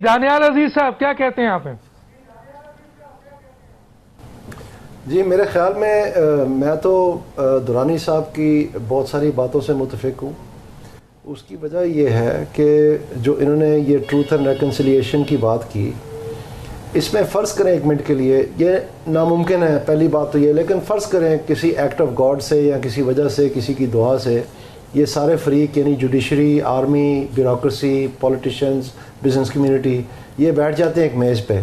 دانیال عزیز صاحب کیا کہتے ہیں آپ ہیں؟ جی میرے خیال میں تو درانی صاحب کی بہت ساری باتوں سے متفق ہوں. اس کی وجہ یہ ہے کہ جو انہوں نے یہ ٹروتھ اینڈ ریکنسیلیشن کی بات کی، اس میں فرض کریں ایک منٹ کے لیے، یہ ناممکن ہے پہلی بات تو یہ، لیکن فرض کریں کسی ایکٹ آف گاڈ سے یا کسی وجہ سے کسی کی دعا سے یہ سارے فریق یعنی judiciary, army, bureaucracy, politicians, business community یہ بیٹھ جاتے ہیں ایک میز پہ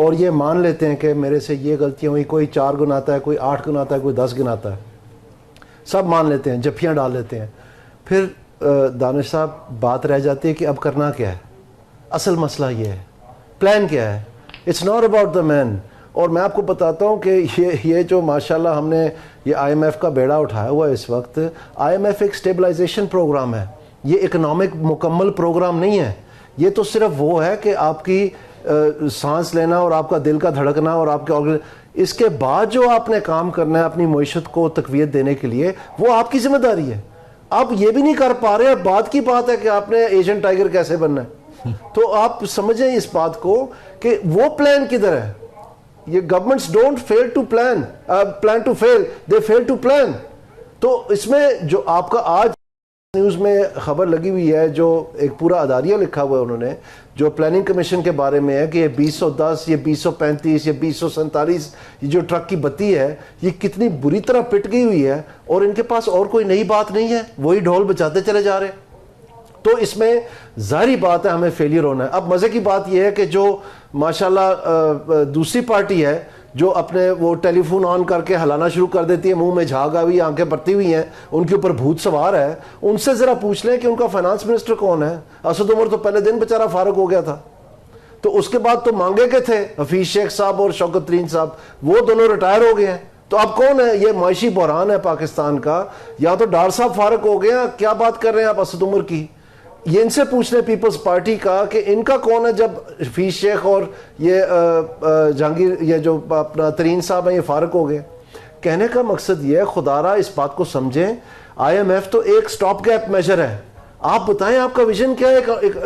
اور یہ مان لیتے ہیں کہ میرے سے یہ غلطیاں ہوئی، کوئی 4 گناتا ہے، کوئی 8 گناتا ہے، کوئی 10 گناتا ہے، سب مان لیتے ہیں، جفیاں ڈال لیتے ہیں. پھر دانش صاحب بات رہ جاتی ہے کہ اب کرنا کیا ہے. اصل مسئلہ یہ ہے، پلان کیا ہے. اٹس ناٹ اباؤٹ دا مین. اور میں آپ کو بتاتا ہوں کہ یہ جو ماشاءاللہ ہم نے یہ آئی ایم ایف کا بیڑا اٹھایا ہوا ہے اس وقت، آئی ایم ایف ایک اسٹیبلائزیشن پروگرام ہے، یہ اکنامک مکمل پروگرام نہیں ہے. یہ تو صرف وہ ہے کہ آپ کی سانس لینا اور آپ کا دل کا دھڑکنا اور آپ کے اس کے بعد جو آپ نے کام کرنا ہے اپنی معیشت کو تقویت دینے کے لیے، وہ آپ کی ذمہ داری ہے. آپ یہ بھی نہیں کر پا رہے. اب بات کی بات ہے کہ آپ نے ایشین ٹائیگر کیسے بننا ہے، تو آپ سمجھیں اس بات کو کہ وہ پلان کدھر ہے. یہ governments don't fail to plan to fail, they fail to plan. تو اس میں جو آپ کا آج نیوز میں خبر لگی ہوئی ہے، جو ایک پورا اداریہ لکھا ہوا ہے انہوں نے جو پلاننگ کمیشن کے بارے میں ہے کہ یہ 2010، یہ 2035، یہ 2047 یہ جو ٹرک کی بتی ہے یہ کتنی بری طرح پٹ گئی ہوئی ہے اور ان کے پاس اور کوئی نئی بات نہیں ہے، وہی ڈھول بجاتے چلے جا رہے ہیں. تو اس میں ظاہری بات ہے ہمیں فیلئر ہونا ہے. اب مزے کی بات یہ ہے کہ جو ماشاءاللہ دوسری پارٹی ہے جو اپنے وہ ٹیلی فون آن کر کے ہلانا شروع کر دیتی ہے، منہ میں جھاگ آئی ہوئی، آنکھیں پڑتی ہوئی ہیں، ان کے اوپر بھوت سوار ہے، ان سے ذرا پوچھ لیں کہ ان کا فائنانس منسٹر کون ہے. اسد عمر تو پہلے دن بیچارہ فارغ ہو گیا تھا، تو اس کے بعد تو مانگے کے تھے حفیظ شیخ صاحب اور شوکت ترین صاحب، وہ دونوں ریٹائر ہو گئے ہیں. تو اب کون ہے؟ یہ معاشی بحران ہے پاکستان کا. یا تو ڈار صاحب فارغ ہو گئے ہیں، کیا بات کر رہے ہیں آپ اسد عمر کی. یہ ان سے پوچھ لیں پیپلز پارٹی کا کہ ان کا کون ہے جب حفیظ شیخ اور یہ جہانگیر یہ جو اپنا ترین صاحب ہیں یہ فارغ ہو گئے. کہنے کا مقصد یہ ہے خدارا اس بات کو سمجھیں، آئی ایم ایف تو ایک سٹاپ گیپ میجر ہے. آپ بتائیں آپ کا ویژن کیا ہے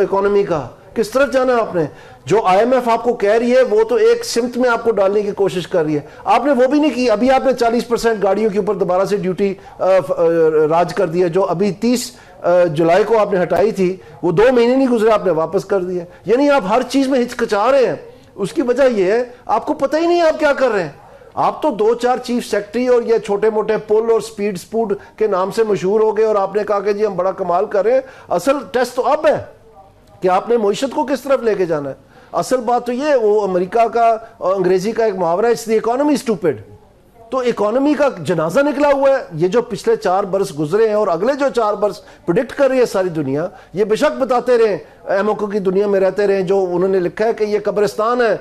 اکانومی کا، کس طرف جانا ہے آپ نے. جو آئی ایم ایف آپ کو کہہ رہی ہے وہ تو ایک سمت میں آپ کو ڈالنے کی کوشش کر رہی ہے، آپ نے وہ بھی نہیں کی. ابھی آپ نے 40% گاڑیوں کے اوپر دوبارہ سے ڈیوٹی راج کر دی ہے، جو ابھی 30 جولائی کو آپ نے ہٹائی تھی، وہ 2 مہینے نہیں گزرے آپ نے واپس کر دی ہے. یعنی آپ ہر چیز میں ہچکچا رہے ہیں. اس کی وجہ یہ ہے آپ کو پتہ ہی نہیں آپ کیا کر رہے ہیں. آپ تو 2-4 چیف سیکٹری اور یہ چھوٹے موٹے پل اور سپوڈ کے نام سے مشہور ہو گئے اور آپ نے کہا کہ جی ہم بڑا کمال کر رہے ہیں. اصل ٹیسٹ تو اب ہے کہ آپ نے معیشت کو کس طرف لے کے جانا ہے. اصل بات تو یہ وہ امریکہ کا انگریزی کا ایک محاورہ ہے، اٹس دی اکانومی اسٹوپڈ. تو اکانومی کا جنازہ نکلا ہوا ہے. یہ جو پچھلے 4 برس گزرے ہیں اور اگلے جو 4 برس پریڈکٹ کر رہی ہے ساری دنیا، یہ بے شک بتاتے رہے ایم او کی دنیا میں رہتے رہے، جو انہوں نے لکھا ہے کہ یہ قبرستان ہے،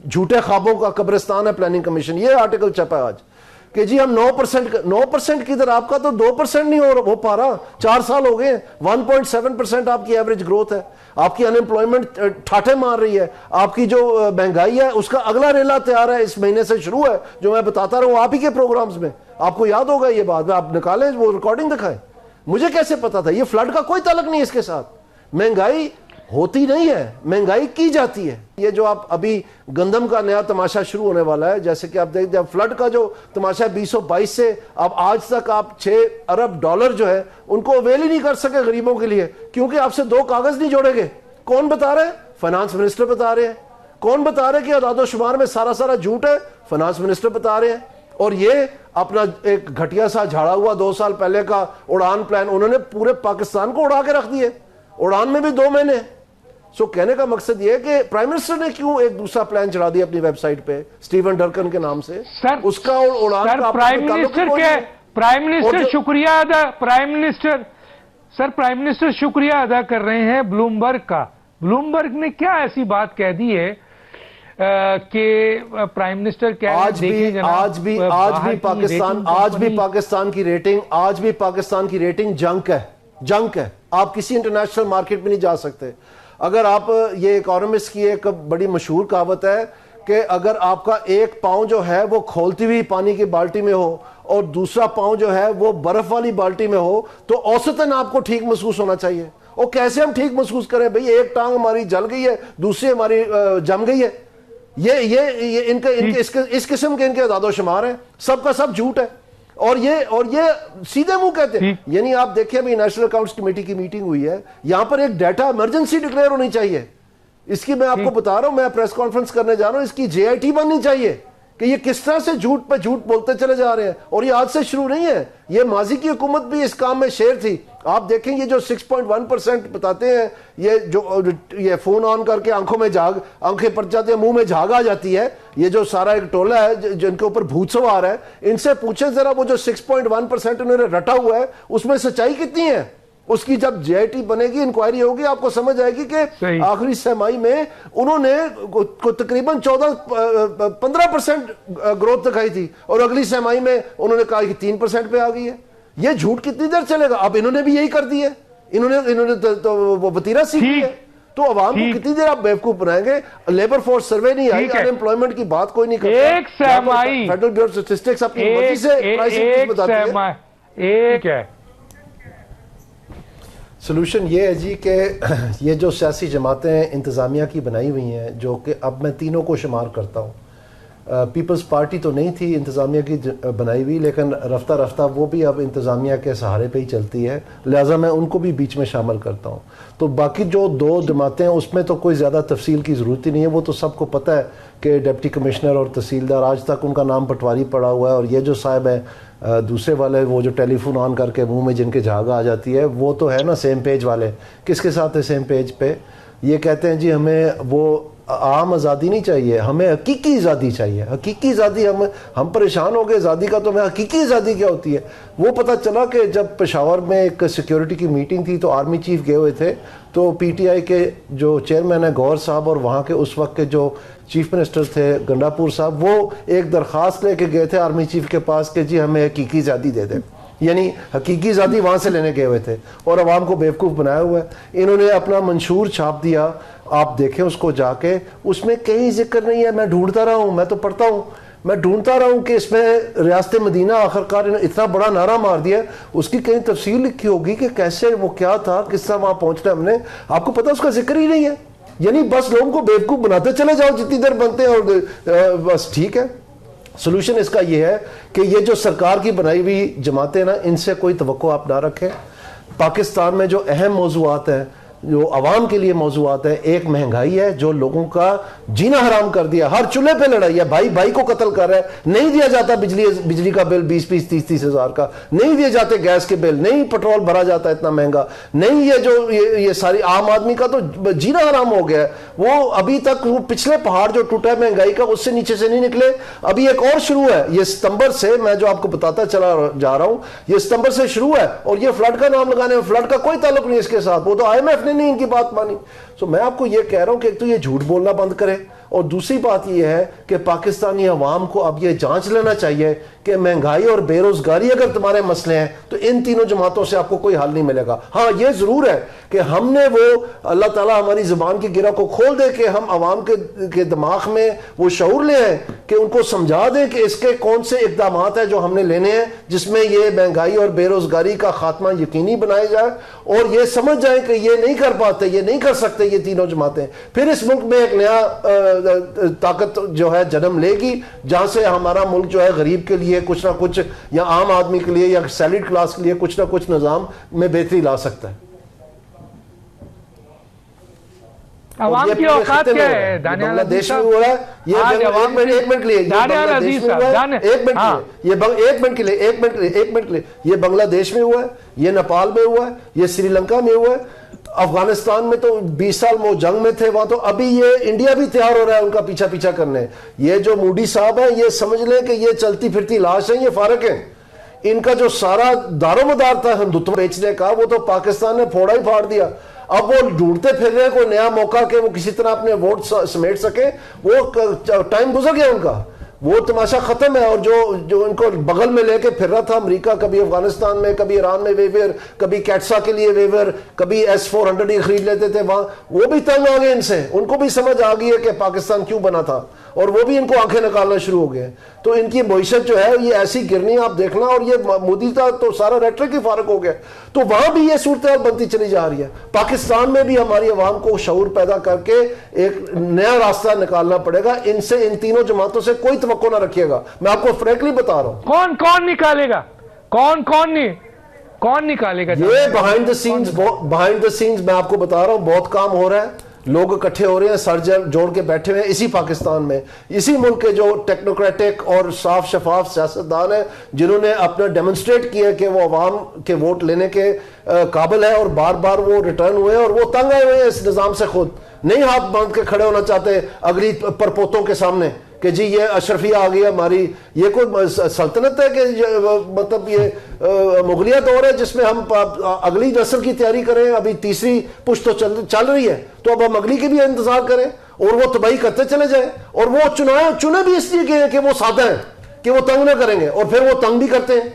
جھوٹے خوابوں کا قبرستان ہے پلاننگ کمیشن. یہ آرٹیکل چھپا ہے آج کہ جی ہم 9% کی ادھر، آپ کا تو 2% نہیں ہو پا رہا. 4 سال ہو گئے ہیں، 1.7% آپ کی ایوریج گروتھ ہے. آپ کی انمپلائمنٹ ٹھاٹھے مار رہی ہے. آپ کی جو مہنگائی ہے اس کا اگلا ریلا تیار ہے، اس مہینے سے شروع ہے، جو میں بتاتا رہا ہوں آپ ہی کے پروگرامز میں. آپ کو یاد ہوگا یہ بات، آپ نکالیں وہ ریکارڈنگ دکھائیں. مجھے کیسے پتا تھا؟ یہ فلڈ کا کوئی تعلق نہیں اس کے ساتھ. مہنگائی ہوتی نہیں ہے، مہنگائی کی جاتی ہے. یہ جو آپ ابھی گندم کا نیا تماشا شروع ہونے والا ہے، جیسے کہ آپ دیکھ جب فلڈ کا جو تماشا 2022 سے اب آج تک آپ $6 ارب جو ہے ان کو اویل ہی نہیں کر سکے غریبوں کے لیے، کیونکہ آپ سے 2 کاغذ نہیں جوڑے گے. کون بتا رہے ہیں؟ فائنانس منسٹر بتا رہے ہیں. کون بتا رہے ہیں کہ اعداد و شمار میں سارا جھوٹ ہے؟ فائنانس منسٹر بتا رہے ہیں. اور یہ اپنا ایک گھٹیا سا جھاڑا ہوا 2 سال پہلے کا اڑان پلان انہوں نے پورے پاکستان کو اڑا کے رکھ دیے. اڑان میں بھی 2 مہینے. سو کہنے کا مقصد یہ ہے کہ پرائم منسٹر نے کیوں ایک دوسرا پلان چڑھا دیا اپنی ویب سائٹ پہ سٹیون ڈرکن کے نام سے. اس کا اور اڑان کا پرائم منسٹر شکریہ ادا کر رہے ہیں بلومبرگ کا. بلومبرگ نے کیا ایسی بات کہہ دی ہے کہ پرائم منسٹر آج بھی پاکستان کی ریٹنگ جنک ہے. آپ کسی انٹرنیشنل مارکیٹ میں نہیں جا سکتے. اگر آپ یہ اکانومسٹ کی ایک بڑی مشہور کہاوت ہے کہ اگر آپ کا ایک پاؤں جو ہے وہ کھولتی ہوئی پانی کی بالٹی میں ہو اور دوسرا پاؤں جو ہے وہ برف والی بالٹی میں ہو تو اوسطاً آپ کو ٹھیک محسوس ہونا چاہیے. اور کیسے ہم ٹھیک محسوس کریں بھئی ایک ٹانگ ہماری جل گئی ہے دوسری ہماری جم گئی ہے. یہ ان کے اس قسم کے ان کے اعداد و شمار ہیں, سب کا سب جھوٹ ہے. اور یہ سیدھے منہ کہتے ہیں. یعنی آپ دیکھیں ابھی نیشنل اکاؤنٹس کمیٹی کی میٹنگ ہوئی ہے, یہاں پر ایک ڈیٹا ایمرجنسی ڈکلیئر ہونی چاہیے. اس کی میں آپ کو بتا رہا ہوں, میں پریس کانفرنس کرنے جا رہا ہوں, اس کی JIT بننی چاہیے کہ یہ کس طرح سے جھوٹ پہ جھوٹ بولتے چلے جا رہے ہیں. اور یہ آج سے شروع نہیں ہے, یہ ماضی کی حکومت بھی اس کام میں شیر تھی. آپ دیکھیں یہ جو 6.1% بتاتے ہیں, یہ فون آن کر کے آنکھوں میں آنکھیں پڑ جاتی ہیں, منہ میں جھاگ آ جاتی ہے, یہ جو سارا ایک ٹولہ ہے جن کے اوپر بھوت سوار ہے, ان سے پوچھیں ذرا وہ جو 6.1% انہوں نے رٹا ہوا ہے اس میں سچائی کتنی ہے. اس کی جب JIT بنے گی, انکوائری ہوگی, آپ کو سمجھ آئے گی کہ آخری سہمائی میں انہوں نے تقریباً 15% گروتھ دکھائی تھی, اور اگلی سہمائی میں انہوں نے کہا کہ 3% پہ آ گئی ہے. یہ جھوٹ کتنی دیر چلے گا؟ اب انہوں نے بھی یہی کر دی ہے, انہوں نے تو وہ وتیرہ سیکھ لی ہے. تو عوام کو کتنی دیر آپ بیوقوف بنائیں گے؟ لیبر فورس سروے نہیں آئی, ان ایمپلائمنٹ کی بات کوئی نہیں کرتا. ایک سہمائی فیڈرل بیورو آف اسٹیٹسٹکس اپنی مرضی سے پرائسنگ بتاتی ہے. ایک ہے سلوشن یہ ہے جی کہ یہ جو سیاسی جماعتیں انتظامیہ کی بنائی ہوئی ہیں, جو کہ اب میں تینوں کو شمار کرتا ہوں, پیپلز پارٹی تو نہیں تھی انتظامیہ کی بنائی ہوئی, لیکن رفتہ رفتہ وہ بھی اب انتظامیہ کے سہارے پہ ہی چلتی ہے, لہٰذا میں ان کو بھی بیچ میں شامل کرتا ہوں. تو باقی جو دو جماعتیں ہیں اس میں تو کوئی زیادہ تفصیل کی ضرورت ہی نہیں ہے, وہ تو سب کو پتہ ہے کہ ڈپٹی کمشنر اور تحصیلدار آج تک ان کا نام پٹواری پڑا ہوا ہے. اور یہ جو صاحب ہے دوسرے والے, وہ جو ٹیلی فون آن کر کے منہ میں جن کے جھاگ آ جاتی ہے, وہ تو ہے نا سیم پیج والے. کس کے ساتھ ہے سیم پیج پہ؟ یہ کہتے ہیں جی ہمیں وہ عام آزادی نہیں چاہیے, ہمیں حقیقی آزادی چاہیے. حقیقی آزادی, ہم پریشان ہو گئے آزادی کا, تو ہمیں حقیقی آزادی کیا ہوتی ہے وہ پتہ چلا کہ جب پشاور میں ایک سیکیورٹی کی میٹنگ تھی تو آرمی چیف گئے ہوئے تھے, تو PTI کے جو چیئرمین ہیں گور صاحب اور وہاں کے اس وقت کے جو چیف منسٹر تھے گنڈاپور صاحب, وہ ایک درخواست لے کے گئے تھے آرمی چیف کے پاس کہ جی ہمیں حقیقی آزادی دے دیں. یعنی حقیقی آزادی وہاں سے لینے گئے ہوئے تھے اور عوام کو بیوقوف بنایا ہوا ہے. انہوں نے اپنا منشور چھاپ دیا, آپ دیکھیں اس کو جا کے, اس میں کہیں ذکر نہیں ہے. میں ڈھونڈتا رہا ہوں, میں تو پڑھتا ہوں, میں ڈھونڈتا رہا ہوں کہ اس میں ریاست مدینہ آخرکار اتنا بڑا نعرہ مار دیا, اس کی کہیں تفصیل لکھی ہوگی کہ کیسے وہ کیا تھا, کس طرح وہاں پہنچنا ہم نے. آپ کو پتا اس کا ذکر ہی نہیں ہے. یعنی بس لوگوں کو بیوقوف بناتے چلے جاؤ جتنی دیر بنتے ہیں, اور بس ٹھیک ہے. سلوشن اس کا یہ ہے کہ یہ جو سرکار کی بنائی ہوئی جماعتیں نا, ان سے کوئی توقع آپ نہ رکھیں. پاکستان میں جو اہم موضوعات ہیں, جو عوام کے لیے موضوعات ہیں, ایک مہنگائی ہے جو لوگوں کا جینا حرام کر دیا. ہر چولہے پہ لڑائی ہے, بھائی بھائی کو قتل کر رہا ہے. نہیں دیا جاتا بجلی کا بل 20-20 30-30 ہزار کا, نہیں دیے جاتے گیس کے بل, نہیں پٹرول بھرا جاتا اتنا مہنگا, نہیں یہ ساری عام آدمی کا تو جینا حرام ہو گیا ہے. وہ ابھی تک وہ پچھلے پہاڑ جو ٹوٹا ہے مہنگائی کا, اس سے نیچے سے نہیں نکلے. ابھی ایک اور شروع ہے, یہ ستمبر سے, میں جو آپ کو بتاتا چلا جا رہا ہوں, یہ ستمبر سے شروع ہے. اور یہ فلڈ کا نام لگانے, فلڈ کا کوئی تعلق نہیں اس کے ساتھ, وہ تو IMF نے نہیں ان کی بات مانی. تو میں آپ کو یہ کہہ رہا ہوں کہ ایک تو یہ جھوٹ بولنا بند کرے, اور دوسری بات یہ ہے کہ پاکستانی عوام کو اب یہ جانچ لینا چاہیے کہ مہنگائی اور بے روزگاری اگر تمہارے مسئلے ہیں تو ان تینوں جماعتوں سے آپ کو کوئی حل نہیں ملے گا. ہاں یہ ضرور ہے کہ ہم نے وہ, اللہ تعالیٰ ہماری زبان کی گرہ کو کھول دے کہ ہم عوام کے دماغ میں وہ شعور لے آئیں, کہ ان کو سمجھا دیں کہ اس کے کون سے اقدامات ہیں جو ہم نے لینے ہیں جس میں یہ مہنگائی اور بے روزگاری کا خاتمہ یقینی بنایا جائے, اور یہ سمجھ جائیں کہ یہ نہیں کر پاتے, یہ نہیں کر سکتے یہ تینوں جماعتیں. پھر اس ملک میں ایک نیا طاقت جو ہے جنم لے گی, جہاں سے ہمارا ملک جو ہے غریب کے لیے کچھ نہ کچھ, یا عام آدمی کے لیے یا سیلریڈ کلاس کے لیے کچھ نہ کچھ نظام میں بہتری لا سکتا ہے. عوام کی اوقات کیا ہے بنگلہ دیش میں ہوا ہے, ایک منٹ کے لیے یہ بنگلہ دیش میں ہوا ہے, یہ نیپال میں ہوا ہے, یہ سری لنکا میں ہوا ہے, افغانستان میں تو 20 سال وہ جنگ میں تھے وہاں, تو ابھی یہ انڈیا بھی تیار ہو رہا ہے ان کا پیچھا کرنے. یہ جو مودی صاحب ہیں یہ سمجھ لیں کہ یہ چلتی پھرتی لاش ہیں, یہ فارق ہیں. ان کا جو سارا دار و مدار تھا ہندوتو بیچنے کا, وہ تو پاکستان نے پھوڑا ہی پھاڑ دیا. اب وہ ڈھونڈتے پھر رہے ہیں کوئی نیا موقع کہ وہ کسی طرح اپنے ووٹ سمیٹ سکے. وہ ٹائم گزر گیا ان کا. وہ تماشا ختم ہے. اور جو ان کو بغل میں لے کے پھر رہا تھا امریکہ, کبھی افغانستان میں, کبھی ایران میں ویور, کبھی کیٹسا کے لیے ویور, کبھی S-400 ہی خرید لیتے تھے وہاں, وہ بھی تنگ آ گئے ان سے. ان کو بھی سمجھ آ گئی ہے کہ پاکستان کیوں بنا تھا, اور وہ بھی ان کو آنکھیں نکالنا شروع ہو گئے. تو ان کی معیشت جو ہے یہ ایسی گرنی آپ دیکھنا, اور یہ مودی کا تو سارا ریٹرک ہی فارغ ہو گیا. تو وہاں بھی یہ صورتحال بنتی چلی جا رہی ہے. پاکستان میں بھی ہماری عوام کو شعور پیدا کر کے ایک نیا راستہ نکالنا پڑے گا. ان سے, ان تینوں جماعتوں سے کوئی توقع نہ رکھیے گا. میں آپ کو فریکلی بتا رہا ہوں. کون نکالے گا, کون نکالے گا؟ یہ بہائنڈ دا سینز میں آپ کو بتا رہا ہوں بہت کام ہو رہا ہے. لوگ اکٹھے ہو رہے ہیں, سر جوڑ کے بیٹھے ہوئے ہیں اسی پاکستان میں, اسی ملک کے جو ٹیکنوکریٹک اور صاف شفاف سیاستدان ہیں جنہوں نے اپنا ڈیمونسٹریٹ کیا کہ وہ عوام کے ووٹ لینے کے قابل ہے, اور بار بار وہ ریٹرن ہوئے ہیں, اور وہ تنگ آئے ہوئے ہیں اس نظام سے. خود نہیں ہاتھ باندھ کے کھڑے ہونا چاہتے اگلی پرپوتوں کے سامنے کہ جی یہ اشرفیہ آ گئی ہماری. یہ کوئی سلطنت ہے کہ مطلب یہ مغلیہ دور ہے جس میں ہم اگلی نسل کی تیاری کریں؟ ابھی تیسری پشت تو چل رہی ہے, تو اب ہم اگلی کے بھی انتظار کریں اور وہ تباہی کرتے چلے جائیں. اور وہ چنے بھی اس لیے کہ وہ سادہ ہیں, کہ وہ تنگ نہ کریں گے, اور پھر وہ تنگ بھی کرتے ہیں.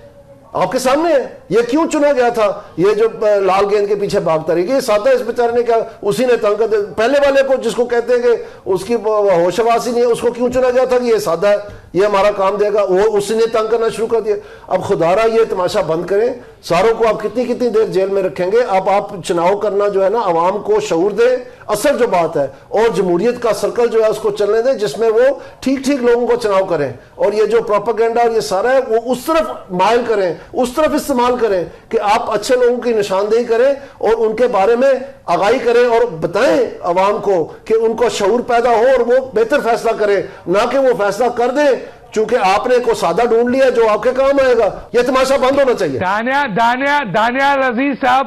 آپ کے سامنے ہے یہ کیوں چنا گیا تھا, یہ جو لال گیند کے پیچھے بھاگتا رہی. یہ سادہ اس بیچارے نے کیا, اسی نے تنگ کر, پہلے والے کو جس کو کہتے ہیں کہ اس کی ہوش حواس ہی نہیں ہے, اس کو کیوں چنا گیا تھا کہ یہ سادہ ہے, یہ ہمارا کام دے گا, وہ اسی نے تنگ کرنا شروع کر دیا. اب خدا را یہ تماشا بند کریں. ساروں کو آپ کتنی دیر جیل میں رکھیں گے؟ اب آپ چناؤ کرنا جو ہے نا, عوام کو شعور دیں, اصل جو بات ہے, اور جمہوریت کا سرکل جو ہے اس کو چلنے دیں جس میں وہ ٹھیک لوگوں کو چناؤ کریں. اور یہ جو پروپیگنڈا اور یہ سارا ہے وہ اس طرف مائل کریں, اس طرف استعمال کریں کہ آپ اچھے لوگوں کی نشاندہی کریں اور ان کے بارے میں آگاہی کریں, اور بتائیں عوام کو کہ ان کو شعور پیدا ہو اور وہ بہتر فیصلہ کریں, نہ کہ وہ فیصلہ کر دیں چونکہ آپ نے کو سادہ ڈھونڈ لیا جو آپ کے کام آئے گا. یہ تماشا بند ہونا چاہیے. دانیال عزیز صاحب,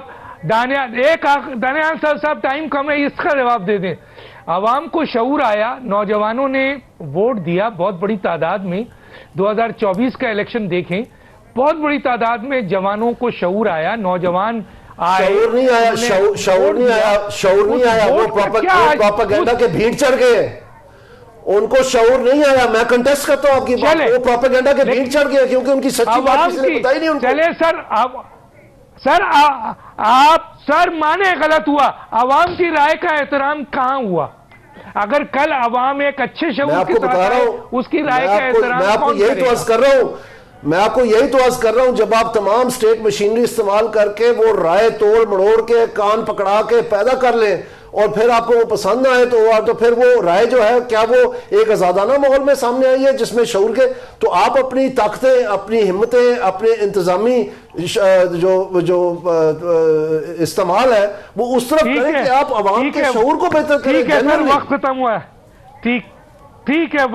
دانیال صاحب ٹائم کم ہے, اس کا جواب دے دیں. عوام کو شعور آیا, نوجوانوں نے ووٹ دیا بہت بڑی تعداد میں. 2024 کا الیکشن دیکھیں, بہت بڑی تعداد میں جوانوں کو شعور آیا, نوجوان آئے. شعور نہیں آیا, وہ پروپیگنڈا کے بھیڑ چڑھ گئے, ان کو شعور نہیں آیا. میں کنٹیسٹ کرتا ہوں آپ کی بات, وہ پروپیگنڈا کے بھیڑ چڑھ گئے کیونکہ ان کی سچی بات کسی نے بتائی نہیں ان کو. چلے سر مانے غلط ہوا, عوام کی رائے کا احترام کہاں ہوا؟ اگر کل عوام ایک اچھے شعور کے ساتھ اس کی رائے کا احترام کون کرے گا؟ میں آپ کو یہی تو عرض کر رہا ہوں, جب آپ تمام سٹیٹ مشینری استعمال کر کے وہ رائے توڑ مڑوڑ کے کان پکڑا کے پیدا کر لیں, اور پھر آپ کو وہ پسند نہ آئے تو پھر وہ رائے جو ہے کیا وہ ایک آزادانہ ماحول میں سامنے آئی ہے جس میں شعور کے, تو آپ اپنی طاقتیں, اپنی ہمتیں, اپنے انتظامی جو استعمال ہے وہ اس طرف کریں کہ آپ عوام کے شعور کو بہتر کریں. ٹھیک ہے سر, وقت ختم ہوا ہے. ٹھیک ہے.